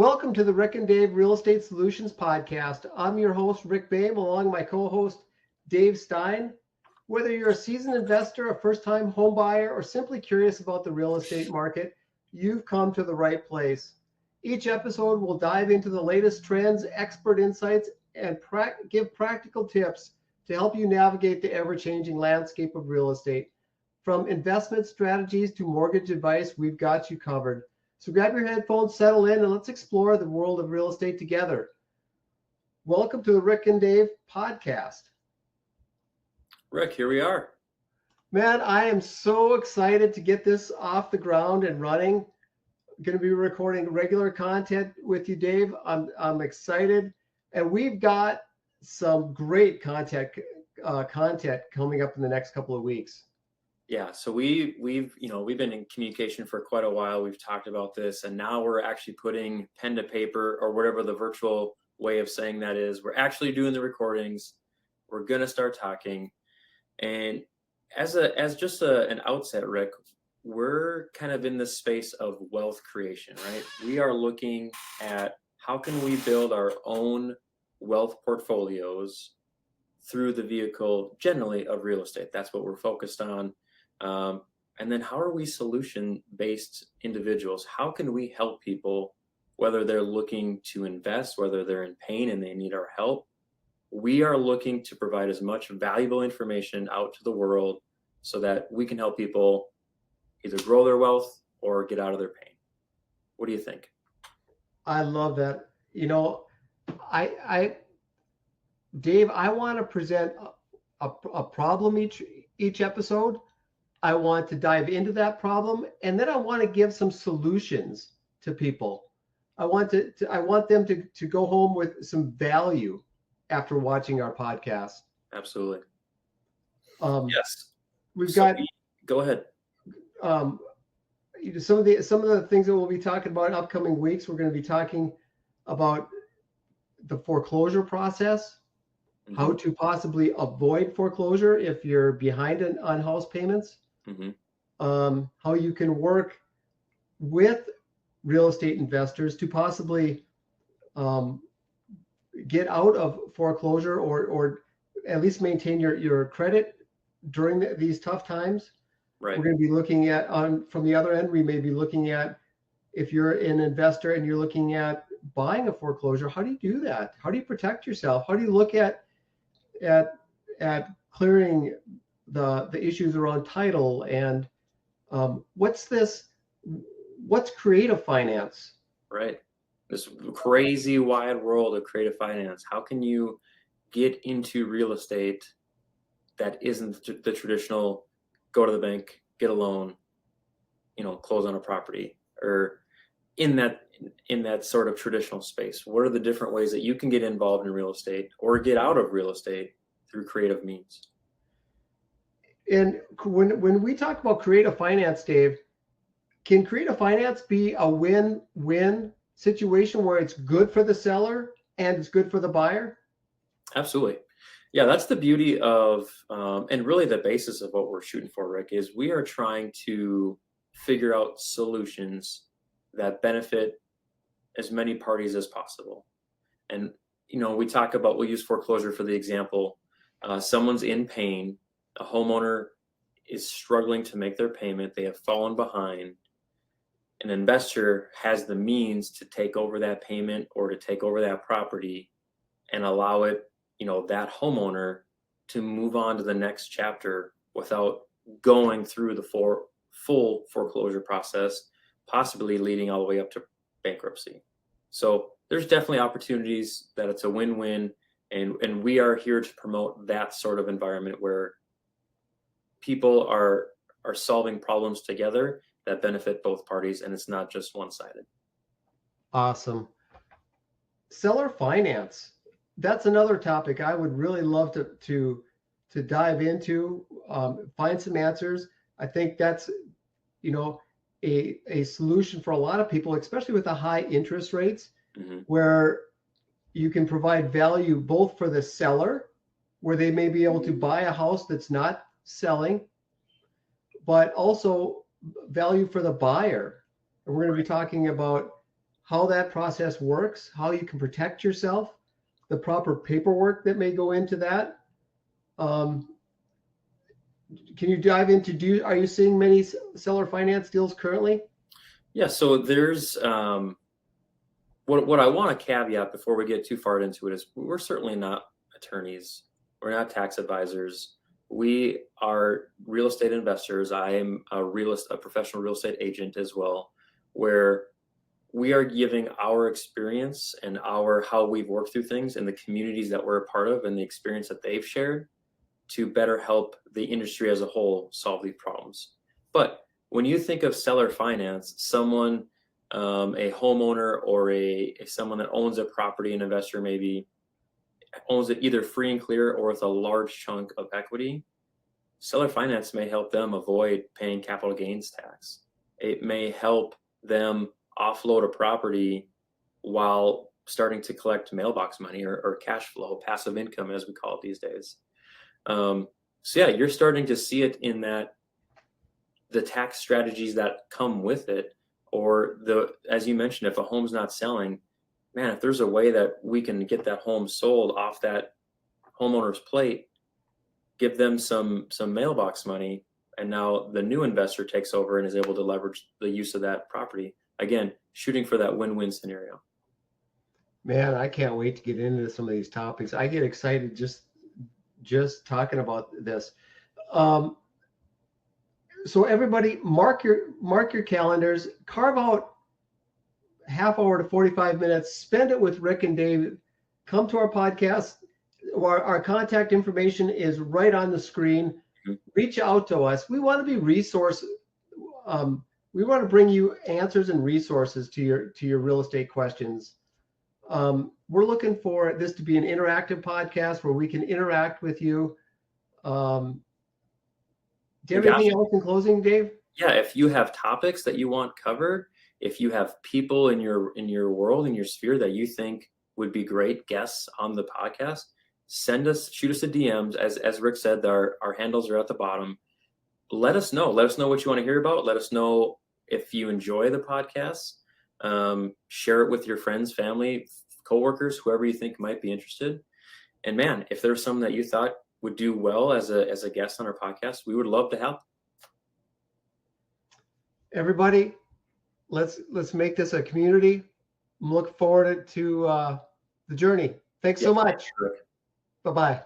Welcome to the Rick and Dave Real Estate Solutions Podcast. I'm your host, Rick Boehm, along with my co-host, Dave Stein. Whether you're a seasoned investor, a first-time home buyer, or simply curious about the real estate market, you've come to the right place. Each episode will dive into the latest trends, expert insights, and give practical tips to help you navigate the ever-changing landscape of real estate. From investment strategies to mortgage advice, we've got you covered. So grab your headphones, settle in, and let's explore the world of real estate together. Welcome to the Rick and Dave podcast. Rick, here we are. Man, I am so excited to get this off the ground and running. I'm going to be recording regular content with you, Dave. I'm excited, and we've got some great content coming up in the next couple of weeks. Yeah, so we've been in communication for quite a while. We've talked about this, and now we're actually putting pen to paper, or whatever the virtual way of saying that is. We're actually doing the recordings. We're gonna start talking, and as just an outset, Rick, we're kind of in this space of wealth creation, right? We are looking at how can we build our own wealth portfolios through the vehicle generally of real estate. That's what we're focused on. And then how are we solution-based individuals? How can we help people, whether they're looking to invest, whether they're in pain and they need our help? We are looking to provide as much valuable information out to the world so that we can help people either grow their wealth or get out of their pain. What do you think? I love that. Dave, I want to present a problem each episode. I want to dive into that problem, and then I want to give some solutions to people. I want them to go home with some value after watching our podcast. Absolutely. Yes. Go ahead. Some of the things that we'll be talking about in upcoming weeks. We're going to be talking about the foreclosure process, how to possibly avoid foreclosure if you're behind on house payments, how you can work with real estate investors to possibly get out of foreclosure or at least maintain your credit during these tough times. Right. We're going to be looking at, from the other end, we may be looking at, if you're an investor and you're looking at buying a foreclosure, how do you do that? How do you protect yourself? How do you look at clearing the issues around title and what's creative finance? Right. This crazy wide world of creative finance. How can you get into real estate that isn't the traditional go to the bank, get a loan, close on a property, or in that sort of traditional space? What are the different ways that you can get involved in real estate or get out of real estate through creative means? And when we talk about creative finance, Dave, can creative finance be a win-win situation where it's good for the seller and it's good for the buyer? Absolutely. Yeah, that's the beauty of, and really the basis of what we're shooting for, Rick, is we are trying to figure out solutions that benefit as many parties as possible. And, we'll use foreclosure for the example. Someone's in pain, a homeowner is struggling to make their payment, they have fallen behind. An investor has the means to take over that payment or to take over that property and allow it, that homeowner to move on to the next chapter without going through the full foreclosure process, possibly leading all the way up to bankruptcy. So there's definitely opportunities that it's a win-win, and we are here to promote that sort of environment where people are solving problems together that benefit both parties, and it's not just one-sided. Awesome. Seller finance. That's another topic I would really love to dive into, find some answers. I think that's, a solution for a lot of people, especially with the high interest rates, where you can provide value both for the seller, where they may be able to buy a house that's not selling, but also value for the buyer. And we're going to be talking about how that process works, how you can protect yourself, the proper paperwork that may go into that. Can you dive into, are you seeing many seller finance deals currently? Yeah, so there's what I want to caveat before we get too far into it is we're certainly not attorneys. We're not tax advisors. We are real estate investors. I am a professional real estate agent as well, where we are giving our experience and how we've worked through things in the communities that we're a part of and the experience that they've shared to better help the industry as a whole solve these problems. But when you think of seller finance, someone, a homeowner or someone that owns a property, an investor maybe owns it either free and clear or with a large chunk of equity, seller finance may help them avoid paying capital gains tax. It may help them offload a property while starting to collect mailbox money or cash flow, passive income, as we call it these days. So yeah, you're starting to see it in that the tax strategies that come with it, or as you mentioned, if a home's not selling, man, if there's a way that we can get that home sold off that homeowner's plate, give them some mailbox money, and now the new investor takes over and is able to leverage the use of that property. Again, shooting for that win-win scenario. Man, I can't wait to get into some of these topics. I get excited just talking about this. So everybody, mark your calendars. Carve out half hour to 45 minutes. Spend it with Rick and Dave. Come to our podcast. Our contact information is right on the screen. Mm-hmm. Reach out to us. We want to be resource. We want to bring you answers and resources to your real estate questions. We're looking for this to be an interactive podcast where we can interact with you. Do you have anything else in closing, Dave? Yeah, if you have topics that you want covered, if you have people in your world, in your sphere that you think would be great guests on the podcast, shoot us a DMs. As Rick said, our handles are at the bottom. Let us know. Let us know what you want to hear about. Let us know if you enjoy the podcast. Share it with your friends, family, coworkers, whoever you think might be interested. And man, if there's some that you thought would do well as a guest on our podcast, we would love to help. Everybody, let's make this a community. I'm looking forward to the journey. Thanks so much. Bye-bye.